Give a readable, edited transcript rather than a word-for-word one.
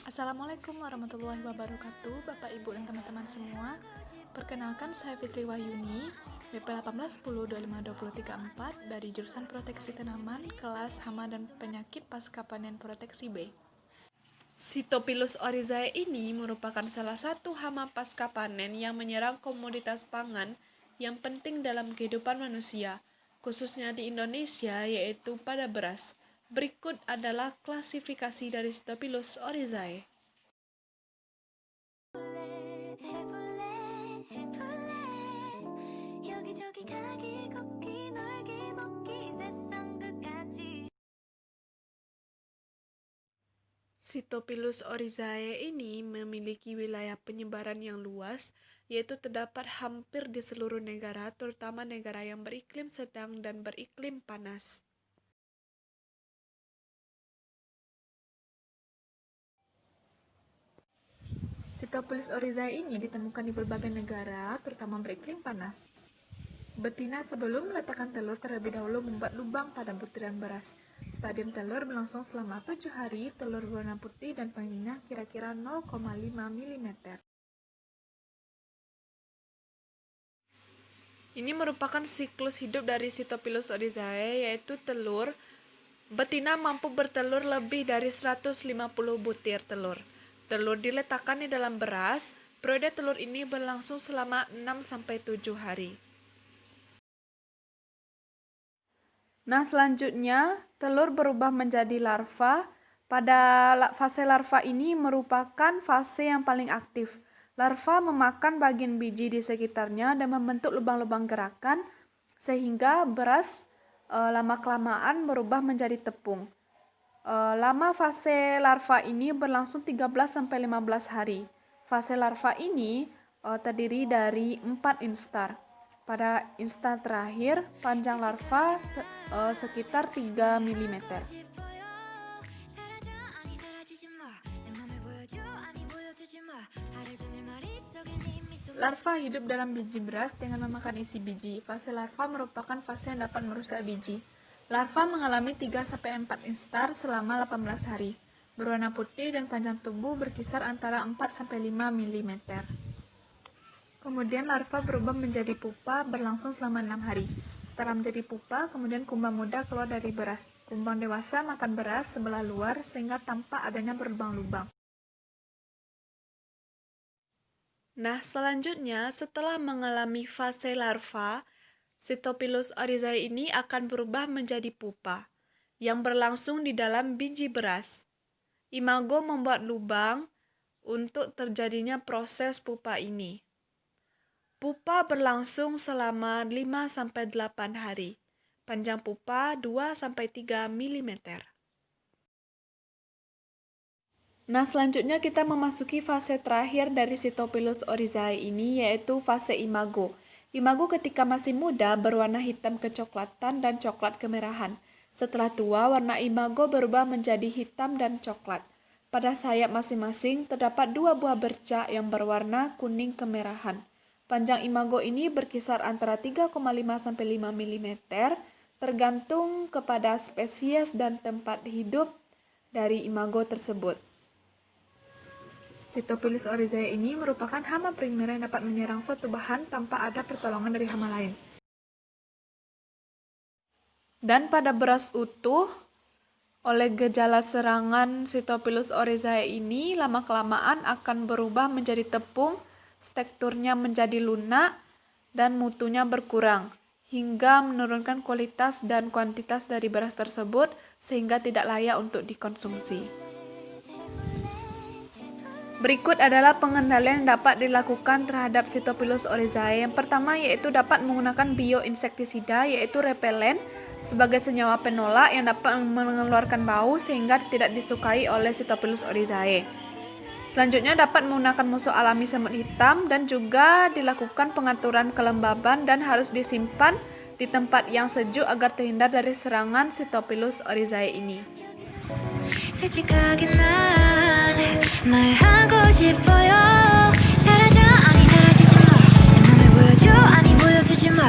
Assalamualaikum warahmatullahi wabarakatuh, Bapak, Ibu, dan teman-teman semua. Perkenalkan, saya Fitri Wahyuni, BP 1810252034 dari jurusan Proteksi Tanaman, kelas Hama dan Penyakit Pasca Panen Proteksi B. Sitopilus oryzae ini merupakan salah satu hama pasca panen yang menyerang komoditas pangan yang penting dalam kehidupan manusia, khususnya di Indonesia, yaitu pada beras. Berikut adalah klasifikasi dari Sitopilus oryzae. Sitopilus oryzae ini memiliki wilayah penyebaran yang luas, yaitu terdapat hampir di seluruh negara, terutama negara yang beriklim sedang dan beriklim panas. Sitopilus oryzae ini ditemukan di berbagai negara, terutama beriklim panas. Betina sebelum meletakkan telur terlebih dahulu membuat lubang pada butiran beras. Stadium telur berlangsung selama 7 hari, telur berwarna putih dan panjangnya kira-kira 0,5 mm. Ini merupakan siklus hidup dari Sitopilus oryzae, yaitu telur. Betina mampu bertelur lebih dari 150 butir telur. Telur diletakkan di dalam beras. Periode telur ini berlangsung selama 6-7 hari. Nah, selanjutnya telur berubah menjadi larva. Pada fase larva ini merupakan fase yang paling aktif. Larva memakan bagian biji di sekitarnya dan membentuk lubang-lubang gerakan sehingga beras lama-kelamaan berubah menjadi tepung. Lama fase larva ini berlangsung 13-15 hari. Fase larva ini terdiri dari 4 instar. Pada instar terakhir, panjang larva sekitar 3 mm. Larva hidup dalam biji beras dengan memakan isi biji. Fase larva merupakan fase yang dapat merusak biji. Larva mengalami 3-4 instar selama 18 hari. Berwarna putih dan panjang tubuh berkisar antara 4-5 mm. Kemudian larva berubah menjadi pupa berlangsung selama 6 hari. Setelah menjadi pupa, kemudian kumbang muda keluar dari beras. Kumbang dewasa makan beras sebelah luar sehingga tampak adanya berlubang-lubang. Nah, selanjutnya setelah mengalami fase larva, Sitopilus oryzae ini akan berubah menjadi pupa yang berlangsung di dalam biji beras. Imago membuat lubang untuk terjadinya proses pupa ini. Pupa berlangsung selama 5-8 hari. Panjang pupa 2-3 mm. Nah, selanjutnya kita memasuki fase terakhir dari Sitopilus oryzae ini, yaitu fase imago. Imago ketika masih muda berwarna hitam kecoklatan dan coklat kemerahan. Setelah tua, warna imago berubah menjadi hitam dan coklat. Pada sayap masing-masing terdapat 2 buah bercak yang berwarna kuning kemerahan. Panjang imago ini berkisar antara 3,5-5 mm, tergantung kepada spesies dan tempat hidup dari imago tersebut. Sitopilus oryzae ini merupakan hama primer yang dapat menyerang suatu bahan tanpa ada pertolongan dari hama lain. Dan pada beras utuh, oleh gejala serangan Sitopilus oryzae ini lama-kelamaan akan berubah menjadi tepung, teksturnya menjadi lunak, dan mutunya berkurang, hingga menurunkan kualitas dan kuantitas dari beras tersebut sehingga tidak layak untuk dikonsumsi. Berikut adalah pengendalian yang dapat dilakukan terhadap Sitopilus oryzae. Yang pertama yaitu dapat menggunakan bioinsektisida, yaitu repelen, sebagai senyawa penolak yang dapat mengeluarkan bau sehingga tidak disukai oleh Sitopilus oryzae. Selanjutnya dapat menggunakan musuh alami semut hitam dan juga dilakukan pengaturan kelembaban dan harus disimpan di tempat yang sejuk agar terhindar dari serangan Sitopilus oryzae ini. 솔직하게 난 말하고 싶어요. 사라져 아니 사라지지 마. 내 맘을 보여줘 아니 보여주지 마.